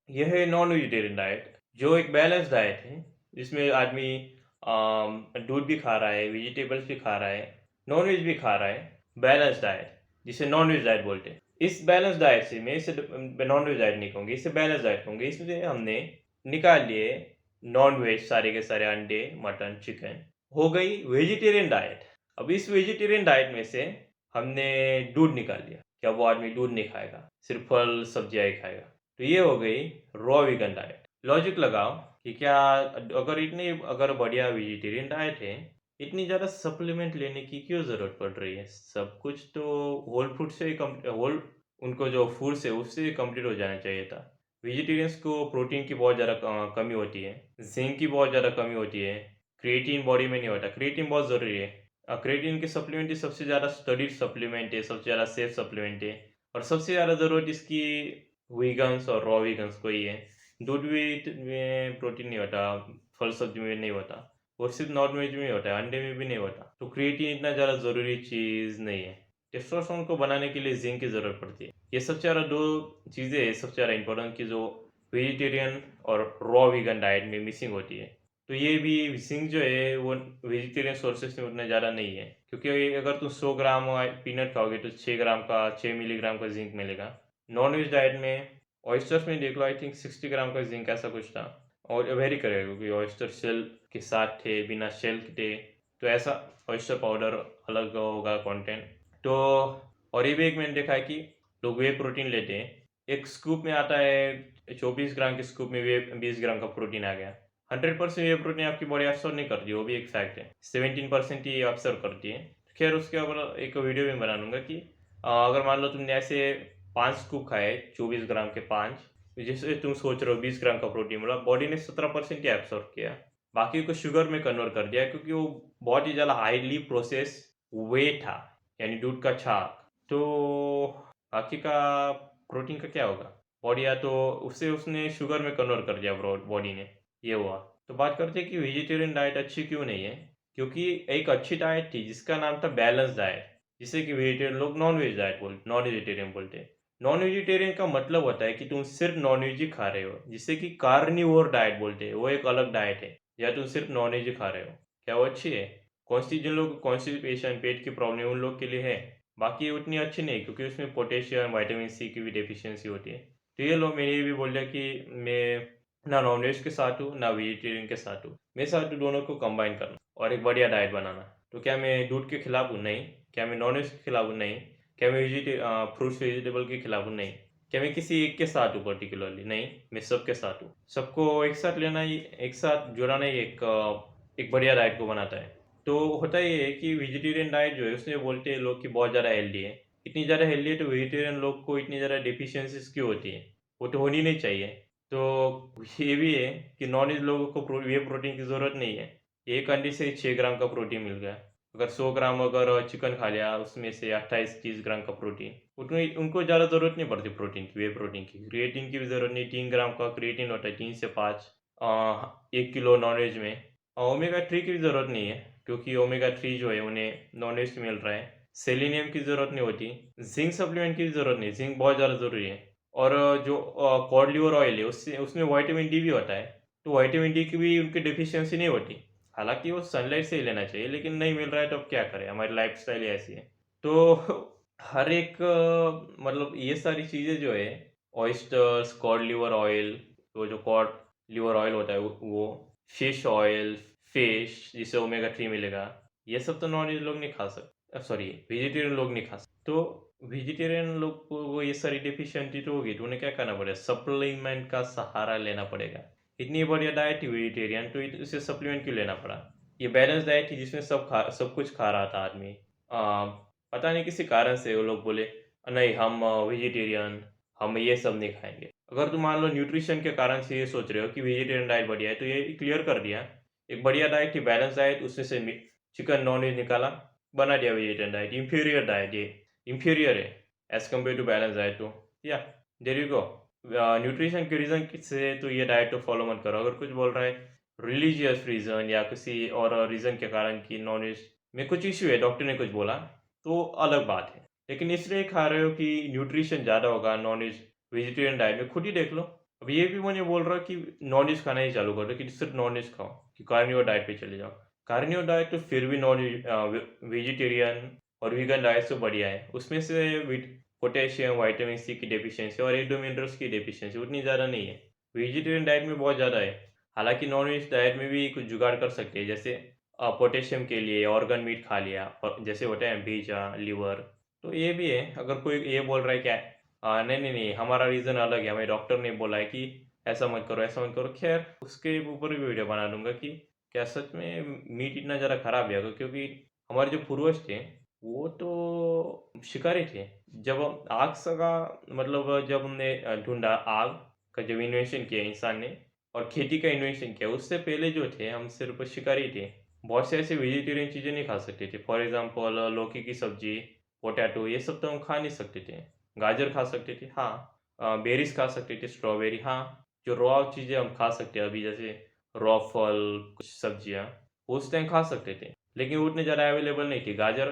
यह है non vegetarian diet, जो एक बैलेंस डाइट है, जिसमें आदमी दूध भी खा रहा है, वेजिटेबल्स भी खा रहा है, नॉन वेज भी खा रहा है। बैलेंस डाइट, जिसे नॉन वेज डाइट बोलते हैं। इस बैलेंस डाइट से, मैं इसे नॉन वेज डाइट नहीं कहूँगी, इसे बैलेंस डाइट कहूँगी। इसमें हमने निकाल लिए नॉन वेज, सारे के सारे अंडे, मटन, चिकन। हो गई वेजिटेरियन डाइट। अब इस वेजिटेरियन डाइट में से हमने दूध निकाल लिया। क्या वो आदमी दूध नहीं खाएगा, सिर्फ फल सब्जियाँ ही खाएगा? तो ये हो गई रॉ वीगन डाइट। लॉजिक लगाओ कि क्या अगर बढ़िया वेजिटेरियन डाइट है, इतनी ज़्यादा सप्लीमेंट लेने की क्यों ज़रूरत पड़ रही है? सब कुछ तो होल फूड से ही होल उनको जो फूड्स है उससे ही कंप्लीट हो जाना चाहिए था। वेजिटेरियंस को प्रोटीन की बहुत ज़्यादा कमी होती है, जिंक की बहुत ज़्यादा कमी होती है, क्रिएटिन बॉडी में नहीं होता। क्रिएटिन बहुत ज़रूरी है। क्रिएटिन के सप्लीमेंट ही सबसे ज़्यादा स्टडीड सप्लीमेंट है, सबसे ज़्यादा सेफ सप्लीमेंट है, और सबसे ज़्यादा ज़रूरत इसकी वीगन्स और रॉ वीगन्स को ही है। दूध में प्रोटीन नहीं होता, फल सब्जी में नहीं होता, और सिर्फ नॉन वेज में होता है, अंडे में भी नहीं होता। तो क्रिएटिन इतना ज़्यादा ज़रूरी चीज़ नहीं है। टेस्टोस्टेरोन को बनाने के लिए जिंक की ज़रूरत पड़ती है। ये सबसे ज़्यादा दो चीज़ें हैं सबसे ज़्यादा इंपॉर्टेंट, की जो वेजिटेरियन और रॉ वीगन डाइट में मिसिंग होती है। तो ये भी जिंक जो है वो वेजिटेरियन सोर्सेस में उतना ज़्यादा नहीं है, क्योंकि अगर तुम 100 ग्राम पीनट खाओगे तो 6 मिलीग्राम का जिंक मिलेगा। नॉन वेज डाइट में ऑयस्टर्स में देख लो, आई थिंक 60 ग्राम का जिंक ऐसा कुछ था। और वेरी करेगा, क्योंकि ऑयस्टर शेल के साथ थे, बिना शेल के थे, तो ऐसा ऑयस्टर पाउडर अलग होगा कंटेंट। तो और ये भी एक मैंने देखा है कि लोग वे प्रोटीन लेते हैं, एक स्कूप में आता है 24 ग्राम के स्कूप में वे 20 ग्राम का प्रोटीन आ गया। 100% वे प्रोटीन आपकी बॉडी एब्सॉर्ब नहीं करती, वो भी एक फैक्ट है। 17% ही एब्सॉर्ब करती है। खैर, उसके ऊपर एक वीडियो भी बना लूँगा कि अगर मान लो तुमने ऐसे 5 स्कूप खाए, 24 ग्राम के 5, जैसे तुम सोच रहे हो 20 ग्राम का प्रोटीन मिला, बॉडी ने 17% ही एब्सॉर्ब किया, बाकी को शुगर में कन्वर्ट कर दिया, क्योंकि वो बहुत ही ज़्यादा हाईली प्रोसेस वे था, यानी दूध का छाक। तो बाकी का प्रोटीन का क्या होगा? बॉडी या तो उससे उसने शुगर में कन्वर्ट कर दिया बॉडी ने, ये हुआ। तो बात करते हैं कि वेजिटेरियन डाइट अच्छी क्यों नहीं है। क्योंकि एक अच्छी डाइट थी जिसका नाम था बैलेंस डाइट, जिसे कि वेजिटेरियन लोग नॉन वेजिटेरियन बोलते हैं। नॉन वेजिटेरियन का मतलब होता है कि तुम सिर्फ नॉन वेज ही खा रहे हो, जिसे कि कार्निवोर डाइट बोलते हैं, वो एक अलग डाइट है। या तुम सिर्फ नॉन वेज ही खा रहे हो, क्या वो अच्छी है? जिन लोगों को कॉन्स्टिपेशन, पेट की प्रॉब्लम, उन लोग के लिए है। बाकी उतनी अच्छी नहीं, क्योंकि उसमें पोटेशियम, विटामिन सी की भी डेफिशिएंसी होती है। तो ये लोग, मैंने ये भी बोल दिया कि मैं ना नॉन वेज के साथ हूँ, ना वेजिटेरियन के साथ हूँ। मैं साथ हूँ दोनों को कंबाइन करना और एक बढ़िया डाइट बनाना। तो क्या मैं दूध के खिलाफ हूँ? नहीं। क्या मैं नॉन वेज के खिलाफ हूँ? नहीं। क्या मैं फ्रूट्स वेजिटेबल के खिलाफ हूँ? नहीं। क्या मैं किसी एक के साथ हूँ पर्टिकुलरली? नहीं, मैं सबके साथ हूँ। सबको एक साथ लेना ही, एक साथ जुड़ाना ही एक बढ़िया डाइट को बनाता है। तो होता ये है कि वेजिटेरियन डाइट जो है, उसमें बोलते हैं लोग कि बहुत ज़्यादा हेल्दी है। इतनी ज़्यादा हेल्दी है तो वेजिटेरियन लोग को इतनी ज़्यादा डेफिशिएंसीज क्यों होती है? वो तो होनी नहीं चाहिए। तो ये भी है कि नॉन वेज लोगों को वे प्रोटीन की ज़रूरत नहीं है। एक अंडे से 6 ग्राम का प्रोटीन मिल गया। अगर 100 ग्राम अगर चिकन खा लिया, उसमें से 28-30 ग्राम का प्रोटीन, उतनी उनको ज़्यादा ज़रूरत नहीं पड़ती प्रोटीन की, वे प्रोटीन की। क्रिएटिन की भी ज़रूरत नहीं, 3 ग्राम का क्रिएटिन होता है, 3 से 5 1 किलो नॉन वेज में। ओमेगा 3 की भी ज़रूरत नहीं है, क्योंकि ओमेगा 3 जो है उन्हें नॉन वेज में मिल रहा है। सेलेनियम की ज़रूरत नहीं होती। जिंक सप्लीमेंट की भी ज़रूरत नहीं, जिंक बहुत ज़्यादा ज़रूरी है। और जो कॉड लिवर ऑयल है, उससे उसमें विटामिन डी भी होता है, तो विटामिन डी की भी उनकी डेफिशिएंसी नहीं होती। हालांकि वो सनलाइट से ही लेना चाहिए, लेकिन नहीं मिल रहा है तो अब क्या करें, हमारी लाइफस्टाइल ही ऐसी है। तो हर एक मतलब ये सारी चीज़ें जो है, ऑयस्टर्स, कॉड लिवर ऑयल, वो जो कॉड लिवर ऑयल होता है वो फिश ऑयल, फिश जिसे ओमेगा 3 मिलेगा, ये सब तो नॉन वेज लोग नहीं खा सकते, सॉरी वेजिटेरियन लोग नहीं खा सकते। तो वेजिटेरियन लोग को ये सारी डेफिशिएंसी तो होगी, तो उन्हें क्या करना पड़ेगा? सप्लीमेंट का सहारा लेना पड़ेगा। इतनी बढ़िया डाइट थी वेजिटेरियन, तो इसे सप्लीमेंट क्यों लेना पड़ा? ये बैलेंस डाइट थी जिसमें सब कुछ खा रहा था आदमी। पता नहीं किसी कारण से वो लोग बोले नहीं, हम वेजिटेरियन, हम ये सब नहीं खाएंगे। अगर तुम मान लो न्यूट्रिशन के कारण से ये सोच रहे हो कि वेजिटेरियन डाइट बढ़िया है, तो ये क्लियर कर दिया। एक बढ़िया डाइट थी, बैलेंस डाइट, उसमें से चिकन नॉन वेज निकाला, बना दिया वेजिटेरियन डाइट। इंफीरियर डाइट, ये इंफीरियर है as compare to balance diet. तो या देयर यू गो। न्यूट्रिशन के रीज़न से तो ये डाइट तो फॉलो मत करो। अगर कुछ बोल रहा है रिलीजियस रीज़न या किसी और रीज़न के कारण कि नॉन वेज में कुछ इश्यू है, डॉक्टर ने कुछ बोला, तो अलग बात है। लेकिन इसलिए खा रहे हो कि न्यूट्रिशन ज़्यादा होगा नॉन वेज वेजिटेरियन डाइट में, खुद ही देख लो। अब ये भी मुझे बोल रहा कि नॉन-वेज खाना ही चालू कर दो, कि सिर्फ़ नॉन-वेज खाओ, कि कार्निवोर डाइट पे चले जाओ। कार्निवोर डाइट तो फिर भी वेजिटेरियन और वीगन डाइट से बढ़िया है। उसमें से पोटेशियम, विटामिन सी की डेफिशिएंसी और 1-2 मिनरल्स की डेफिशिएंसी उतनी ज़्यादा नहीं है। वेजिटेरियन डाइट में बहुत ज़्यादा है। हालाँकि नॉन-वेज डाइट में भी कुछ जुगाड़ कर सकते हैं, जैसे पोटेशियम के लिए ऑर्गन मीट खा लिया, और जैसे होता है भेजा, लिवर। तो ये भी है, अगर कोई ये बोल रहा है क्या, नहीं, नहीं, नहीं, हमारा रीज़न अलग है, हमें डॉक्टर ने बोला है कि ऐसा मत करो, ऐसा मत करो। ख़ैर, उसके ऊपर भी वीडियो बना दूँगा कि क्या सच में मीट इतना ज़्यादा ख़राब है? क्योंकि हमारे जो पूर्वज थे, वो तो शिकारी थे। जब आग सगा, मतलब जब हमने ढूँढा आग का, जब इन्वेंशन किया इंसान ने और खेती का इन्वेंशन किया, उससे पहले जो थे, हम सिर्फ़ शिकारी थे। बहुत से ऐसे वेजिटेरियन चीज़ें नहीं खा सकते थे। फॉर एग्ज़ाम्पल लौकी की सब्ज़ी, पोटैटो, ये सब तो हम खा नहीं सकते थे। गाजर खा सकते थे, हाँ। बेरीज़ खा सकते थे, स्ट्रॉबेरी, हाँ। जो रॉ चीज़ें हम खा सकते हैं अभी, जैसे रॉ फल, कुछ सब्जियाँ, उस टाइम खा सकते थे। लेकिन वो उतने ज़्यादा अवेलेबल नहीं थी। गाजर,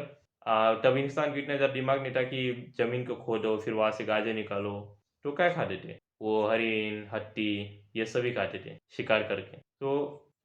तब इंसान को इतना ज़्यादा दिमाग नहीं था कि ज़मीन को खोदो, फिर वहाँ से गाजर निकालो। तो क्या खाते थे? वो हरिन, हत्ती, ये सभी खाते थे, शिकार करके। तो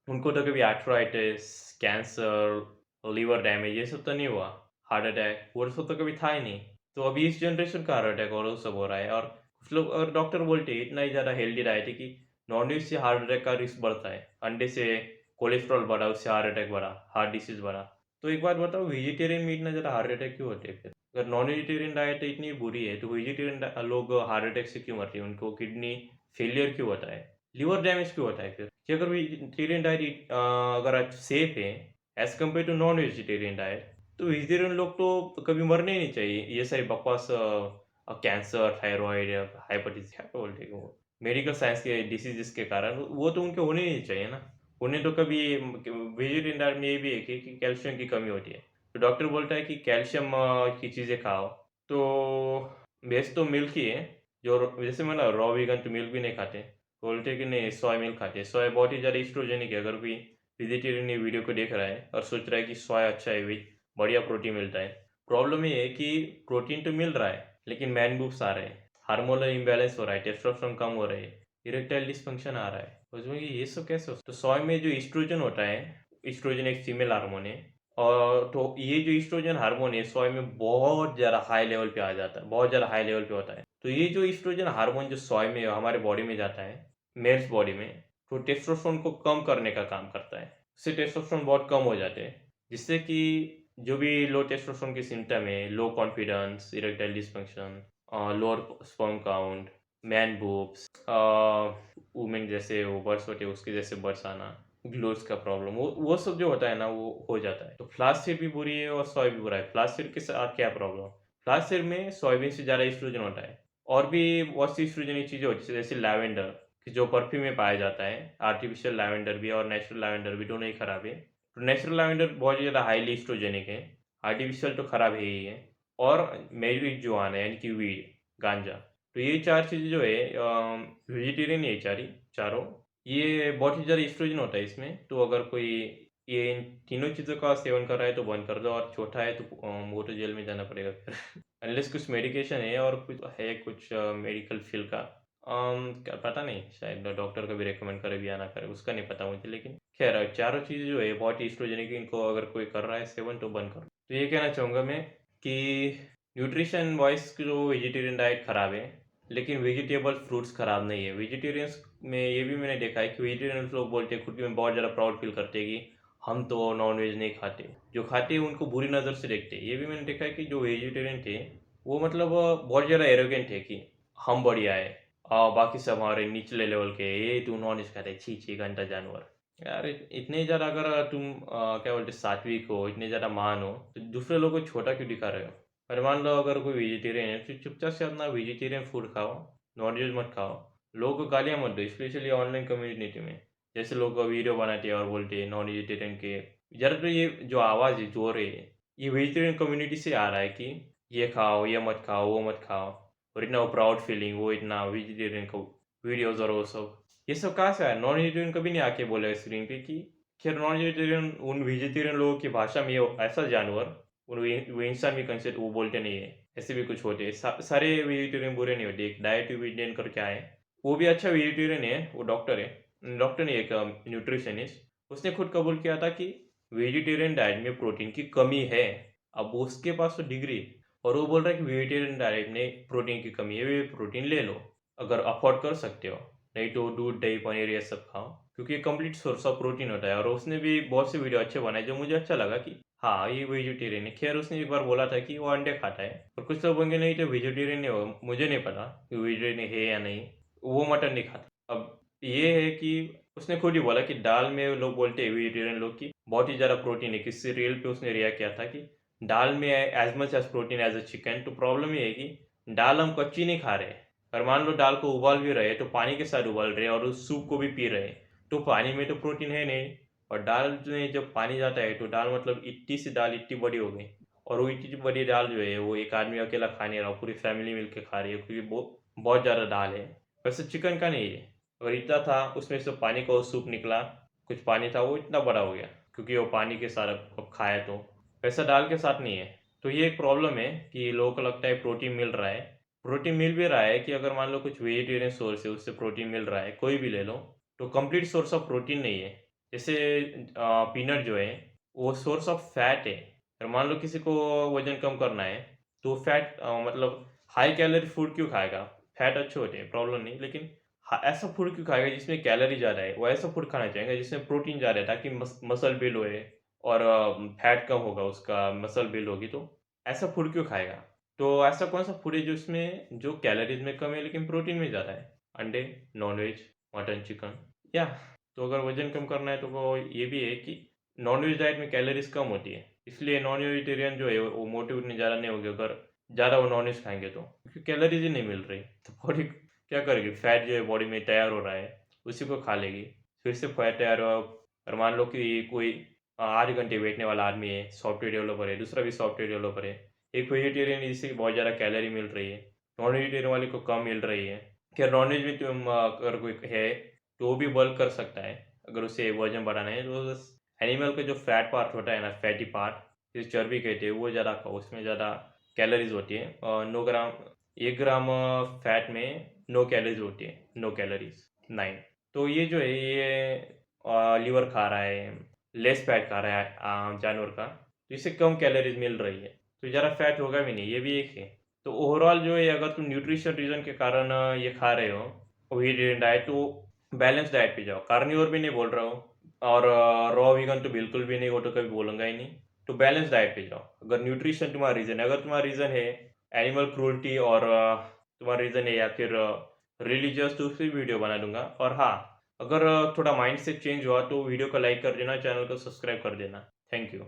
उनको तो कभी आर्थराइटिस, कैंसर, लिवर डैमेज, ये सब तो नहीं हुआ। हार्ट अटैक, वो सब तो कभी था ही नहीं। तो अभी इस जनरेशन का हार्ट अटैक और वो सब हो रहा है। और कुछ लोग और डॉक्टर बोलते हैं इतना ही ज़्यादा हेल्दी डाइट है कि नॉनवेज से हार्ट अटैक का रिस्क बढ़ता है। अंडे से कोलेस्ट्रॉल बढ़ा, उससे हार्ट अटैक बढ़ा, हार्ट डिसीज़ बढ़ा। तो एक बात बताओ, वेजिटेरियन में इतना ज़्यादा हार्ट अटैक क्यों होते हैं फिर? अगर नॉन वेजिटेरियन डाइट इतनी बुरी है, तो वेजिटेरियन लोग हार्ट अटैक से क्यों मरते हैं? उनको किडनी फेलियर क्यों होता है? लिवर डैमेज क्यों होता है फिर? कि अगर वेजिटेरियन डाइट अगर सेफ है as compare to non vegetarian diet, तो वेजिटेरियन लोग तो कभी मरने ही नहीं चाहिए। ये सारी बकवास कैंसर, थायरॉइड, हाइपरटेंशन, क्या बोलते हैं वो, मेडिकल साइंस के डिसीज़ेज़ के कारण वो तो उनके होने ही नहीं चाहिए ना। उन्हें तो कभी वेजिटेरियन डाइट में ये भी है कि कैल्शियम की कमी होती है। तो डॉक्टर बोलता है कि कैल्शियम की चीज़ें खाओ। तो बेस्ट तो मिल्क ही है। जो जैसे मैं ना रॉ वीगन तो मिल्क भी नहीं खाते। बोलते हैं कि नहीं, सोया मिल्क खाते हैं। सोया बहुत ही ज़्यादा एस्ट्रोजेनिक है। अगर कोई वेजिटेरियन ये वीडियो को देख रहा है और सोच रहा है कि सोया अच्छा है, बढ़िया प्रोटीन मिलता है। प्रॉब्लम ये है कि प्रोटीन तो मिल रहा है, लेकिन मैन बूब्स आ रहे हैं, हार्मोनल इम्बैलेंस हो रहा है, टेस्टोस्टेरोन कम हो रहे हैं, इरेक्टाइल डिस्फंक्शन आ रहा है। उसमें ये सब कैसे हो? तो सोया में जो ईस्ट्रोजन होता है, ईस्ट्रोजन एक फीमेल हार्मोन है, और तो ये जो ईस्ट्रोजन हार्मोन है सोया में बहुत ज़्यादा हाई लेवल पे आ जाता है, बहुत ज़्यादा हाई लेवल पे होता है। तो ये जो ईस्ट्रोजन हार्मोन जो सोया में हमारे बॉडी में जाता है, मेल्स बॉडी में, तो टेस्टोस्टेरोन को कम करने का काम करता है। उससे टेस्टोस्टेरोन बहुत कम हो जाते हैं, जिससे कि जो भी लो टेस्टोस्टेरोन के सिम्टम है, low confidence, erectile dysfunction, lower sperm count, man boobs, women जैसे वो बर्ड्स होते हैं उसके जैसे बर्ड्स आना, ग्लोस का प्रॉब्लम, वो सब जो होता है ना, वो हो जाता है। तो फ्लाक्सीड भी बुरी है और सोया भी बुरा है। फ्लाक्सीड के साथ क्या प्रॉब्लम? फ्लाक्सीड में सोयाबीन से ज़्यादा एस्ट्रोजन होता है, और भी बहुत सी एस्ट्रोजेनिक चीज़ें होती है, जैसे लैवेंडर, कि जो परफ्यूम में पाया जाता है। आर्टिफिशियल लैवेंडर भी और नेचुरल लैवेंडर भी, दोनों ही खराब है। तो नेचुरल लैवेंडर बहुत ज़्यादा हाईली एस्ट्रोजेनिक है, आर्टिफिशियल तो खराब है ही है। और मैरिजुआना यानी कि वीड, गांजा। तो ये 4 चीज़ें जो है वेजिटेरियन है, चारों। ये बहुत ही ज़्यादा एस्ट्रोजन होता है इसमें। तो अगर कोई ये इन तीनों चीज़ों का सेवन कर रहा है तो बंद कर दो, और चौथा है तो वो तो जेल में जाना पड़ेगा फिर। अनलेस कुछ मेडिकेशन है और कुछ है, कुछ मेडिकल फील्ड का, क्या पता नहीं, शायद डॉक्टर का भी रिकमेंड करे भी या ना करे, उसका नहीं पता मुझे। लेकिन खैर, चारों चीज़ें जो है बहुत ही एस्ट्रोजेनिक है, इनको अगर कोई कर रहा है सेवन तो बंद करो। तो ये कहना चाहूँगा मैं कि न्यूट्रिशन वाइज जो वेजिटेरियन डाइट खराब है, लेकिन वेजिटेबल फ्रूट्स खराब नहीं है। वेजिटेरियंस में ये भी मैंने देखा है कि वेजिटेरियन लोग बोलते हैं, खुद में बहुत ज़्यादा प्राउड फील करते हैं कि हम तो नॉन वेज नहीं खाते। जो खाते हैं उनको बुरी नज़र से देखते हैं। ये भी मैंने देखा है कि जो वेजिटेरियन थे, वो मतलब बहुत ज़्यादा एरोगेंट है कि हम बढ़िया है, बाकी सब हमारे निचले लेवल के, ये तू नॉन वेज खाते, छी छी गंदा जानवर। यार इतने ज़्यादा अगर तुम क्या बोलते, सात्विक हो, इतने ज़्यादा महान हो, तो दूसरे लोगों को छोटा क्यों दिखा रहे हो? और मान लो अगर कोई वेजिटेरियन है, तो चुपचाप से अपना वेजिटेरियन फूड खाओ, नॉन वेज मत खाओ। लोगों को गालियाँ मत दो, स्पेशली ऑनलाइन कम्युनिटी में। जैसे लोग वीडियो बनाते हैं और बोलते हैं नॉन वेजिटेरियन के, ज़्यादातर ये जो आवाज़ है, जोर है, ये वेजिटेरियन कम्युनिटी से आ रहा है कि ये खाओ, ये मत खाओ, वो मत खाओ, और इतना वो प्राउड फीलिंग, वो इतना वेजिटेरियन को वीडियोज़ और वो सब, ये सब कहाँ से आया? नॉन वेजिटेरियन कभी नहीं आके बोलेगा स्क्रीन पे कि, खैर नॉन वेजिटेरियन उन वेजिटेरियन लोगों की भाषा में ये ऐसा जानवर, वो इंसान भी कंसिडर, वो बोलते नहीं है। ऐसे भी कुछ होते हैं। सारे वेजिटेरियन बुरे नहीं होते। एक डाइट वेजिटेरियन करके आए, वो भी अच्छा वेजिटेरियन है, वो डॉक्टर है, डॉक्टर नहीं, एक न्यूट्रिशनिस्ट। उसने खुद कबूल किया था कि वेजिटेरियन डाइट में प्रोटीन की कमी है। अब उसके पास तो डिग्री, और वो बोल रहा है कि वेजिटेरियन डाइट में प्रोटीन की कमी है, वे प्रोटीन ले लो अगर अफोर्ड कर सकते हो, नहीं तो दूध दही पनीर ये सब खाओ, क्योंकि ये कंप्लीट सोर्स ऑफ प्रोटीन होता है। और उसने भी बहुत से वीडियो अच्छे बनाए जो मुझे अच्छा लगा कि हाँ ये वेजिटेरियन है। खैर उसने एक बार बोला था कि वो अंडे खाता है, और कुछ लोग होंगे नहीं तो वेजिटेरियन नहीं होगा, मुझे नहीं पता कि वेजिटेरियन है या नहीं, वो मटन नहीं खाता। अब ये है कि उसने खुद ही बोला कि दाल में लोग बोलते हैं वेजिटेरियन लोग की बहुत ही ज़्यादा प्रोटीन है, किससे रील पे उसने रिएक्ट किया था कि दाल में as much as protein as a chicken. तो प्रॉब्लम ये है कि दाल हम कच्ची नहीं खा रहे, और मान लो दाल को उबाल भी रहे तो पानी के साथ उबाल रहे और उस सूप को भी पी रहे, तो पानी में तो प्रोटीन है नहीं। और दाल में जब पानी जाता है तो दाल मतलब इतनी सी दाल इतनी बड़ी हो गई, और वो इतनी बड़ी दाल जो है वो एक आदमी अकेला खा नहीं रहा, पूरी फैमिली मिलके खा रही है, क्योंकि बहुत ज़्यादा दाल है। वैसे चिकन का नहीं है, अगर इतना था उसमें से पानी का वो सूप निकला, कुछ पानी था वो इतना बड़ा हो गया, क्योंकि वो पानी के साथ अब खाया तो वैसा दाल के साथ नहीं है। तो ये एक प्रॉब्लम है कि लोगों को लगता है प्रोटीन मिल रहा है, प्रोटीन मिल भी रहा है कि अगर मान लो कुछ वेजिटेरियन सोर्स है उससे प्रोटीन मिल रहा है, कोई भी ले लो, तो कंप्लीट सोर्स ऑफ प्रोटीन नहीं है। जैसे पीनट जो है वो सोर्स ऑफ फैट है, और मान लो किसी को वजन कम करना है तो फैट मतलब हाई कैलोरी फूड क्यों खाएगा, फैट अच्छे होते हैं प्रॉब्लम नहीं, लेकिन ऐसा फूड क्यों खाएगा जिसमें कैलोरी ज़्यादा है, वो ऐसा फूड खाना चाहेंगे जिसमें प्रोटीन ज़्यादा है, ताकि मसल बिल्ड होए और फैट कम होगा, उसका मसल बिल्ड होगी, तो ऐसा फूड क्यों खाएगा। तो ऐसा कौन सा फूड है जो इसमें जो कैलोरीज में कम है लेकिन प्रोटीन में ज़्यादा है, अंडे, नॉनवेज, मटन, चिकन, या तो अगर वजन कम करना है तो वो ये भी है कि नॉनवेज डाइट में कैलोरीज कम होती है, इसलिए नॉन वेजिटेरियन जो है वो मोटे उतने ज़्यादा नहीं होंगे अगर ज़्यादा वो नॉनवेज खाएंगे, तो क्योंकि कैलोरीज ही नहीं मिल रही, तो बॉडी क्या करेगी, फैट जो है बॉडी में तैयार हो रहा है उसी को खा लेगी, फिर से फैट तैयार हुआ। और मान लो कि कोई 8 घंटे बैठने वाला आदमी है, सॉफ्टवेयर डेवलपर है, दूसरा भी सॉफ्टवेयर डेवलपर है, एक वेजिटेरियन है जिससे बहुत ज़्यादा कैलोरी मिल रही है, नॉन वेजिटेरियन वाले को कम मिल रही है। क्या नॉन वेज में तुम अगर कोई है तो वो भी बल्क कर सकता है, अगर उसे वजन बढ़ाना है तो बस एनिमल का जो फैट पार्ट होता है ना, फैटी पार्ट जिसे चर्बी कहते हैं, वो ज़्यादा खाओ, उसमें ज़्यादा कैलोरीज होती है। और 9 ग्राम 1 ग्राम फैट में 9 कैलोरीज होती है, 9 कैलोरीज 9। तो ये जो है ये लीवर खा रहा है, लेस फैट खा रहा है जानवर का, तो इससे कम कैलोरीज मिल रही है, तो ज़्यादा फैट होगा भी नहीं, ये भी एक है। तो ओवरऑल जो है अगर तुम न्यूट्रिशन रीजन के कारण ये खा रहे हो वेजिटेरियन डाइट, तो बैलेंस डाइट पे जाओ, कार्निवोर भी नहीं बोल रहा हूँ, और रॉ वीगन तो बिल्कुल भी नहीं, वो तो कभी बोलूँगा ही नहीं। तो बैलेंस डाइट पे जाओ अगर न्यूट्रिशन तुम्हारा रीज़न है, अगर तुम्हारा रीज़न है एनिमल क्रूल्टी और तुम्हारा रीज़न है या फिर रिलीजियस, तो उसकी वीडियो बना दूंगा। और हाँ, अगर थोड़ा माइंड से चेंज हुआ तो वीडियो को लाइक कर देना, चैनल को सब्सक्राइब कर देना। Thank you.